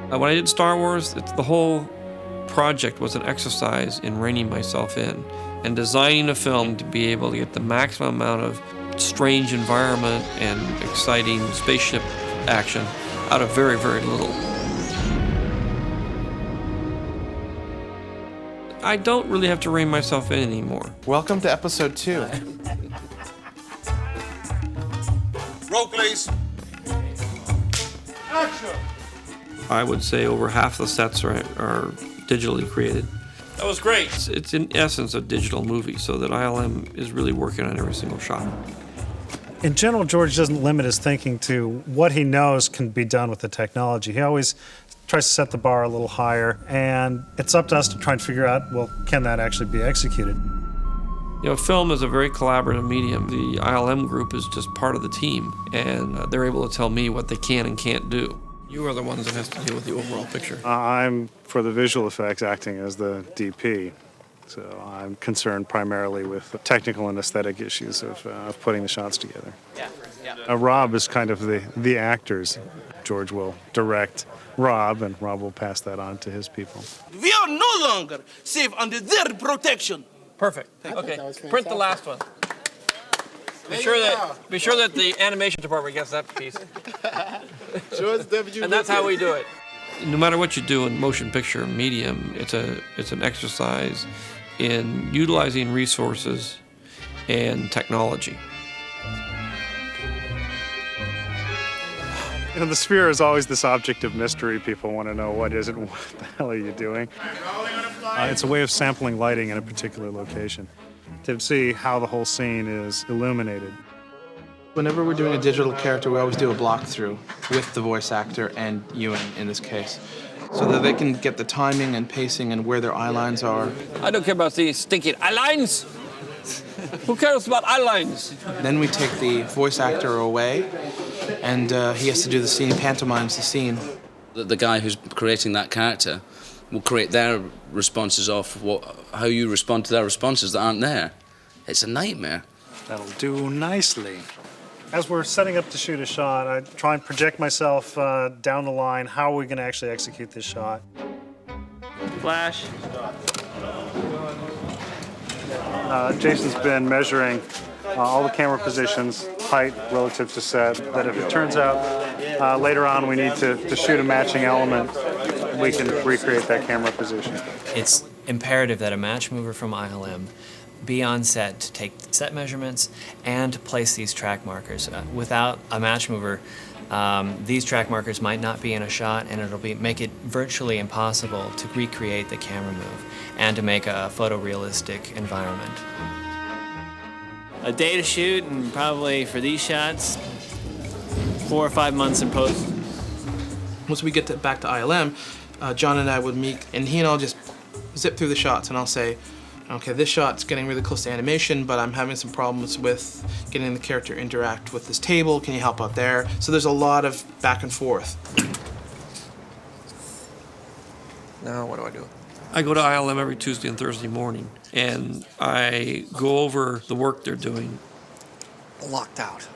When I did Star Wars, the whole project was an exercise in reining myself in and designing a film to be able to get the maximum amount of strange environment and exciting spaceship action out of very, very little. I don't really have to rein myself in anymore. Welcome to episode 2. Roll, please. Action! I would say over half the sets are digitally created. That was great. It's in essence a digital movie, so that ILM is really working on every single shot. In general, George doesn't limit his thinking to what he knows can be done with the technology. He always tries to set the bar a little higher, and it's up to us to try and figure out, well, can that actually be executed? You know, film is a very collaborative medium. The ILM group is just part of the team, and they're able to tell me what they can and can't do. You are the ones that has to deal with the overall picture. I'm, for the visual effects, acting as the DP. So I'm concerned primarily with technical and aesthetic issues of putting the shots together. Rob is kind of the actors. George will direct Rob, and Rob will pass that on to his people. We are no longer safe under their protection. Perfect. Okay, print the last one. Be sure that the animation department gets that piece. And that's how we do it. No matter what you do in motion picture medium, it's an exercise in utilizing resources and technology. You know, the sphere is always this object of mystery. People want to know what is it, what the hell are you doing? It's a way of sampling lighting in a particular location to see how the whole scene is illuminated. Whenever we're doing a digital character, we always do a block through with the voice actor and Ewan in this case, so that they can get the timing and pacing and where their eye lines are. I don't care about these stinking eye lines. Who cares about eye lines? Then we take the voice actor away, and he has to do the scene, pantomimes the scene. The guy who's creating that character will create their responses off how you respond to their responses that aren't there. It's a nightmare. That'll do nicely. As we're setting up to shoot a shot, I try and project myself down the line. How are we going to actually execute this shot? Flash. Jason's been measuring all the camera positions, height relative to set, that if it turns out later on we need to shoot a matching element, we can recreate that camera position. It's imperative that a match mover from ILM be on set to take set measurements and to place these track markers. Without a match mover, these track markers might not be in a shot, and it'll make it virtually impossible to recreate the camera move and to make a photorealistic environment. A day to shoot, and probably for these shots, 4 or 5 months in post. Once we get back to ILM, John and I would meet, and he and I'll just zip through the shots, and I'll say, okay, this shot's getting really close to animation, but I'm having some problems with getting the character to interact with this table. Can you help out there? So there's a lot of back and forth. Now what do? I go to ILM every Tuesday and Thursday morning, and I go over the work they're doing. Locked out.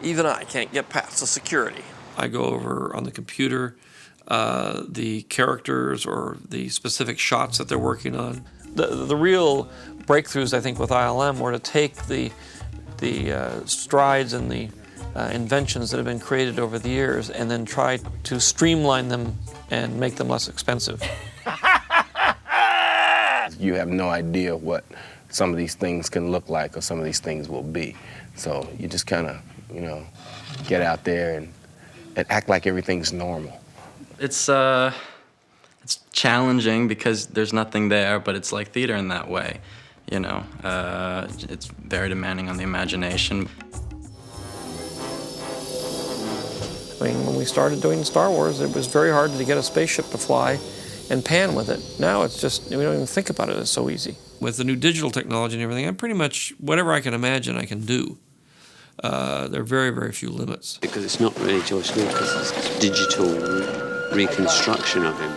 Even I can't get past the security. I go over on the computer the characters or the specific shots that they're working on. The real breakthroughs, I think, with ILM were to take the strides and the inventions that have been created over the years and then try to streamline them and make them less expensive. You have no idea what some of these things can look like or some of these things will be. So you just kind of, get out there and act like everything's normal. It's challenging because there's nothing there, but it's like theater in that way, It's very demanding on the imagination. I mean, when we started doing Star Wars, it was very hard to get a spaceship to fly and pan with it. Now it's just, we don't even think about it, it's so easy. With the new digital technology and everything, I'm pretty much, whatever I can imagine, I can do. There are very, very few limits. Because it's not really George Lucas, it's digital reconstruction of him.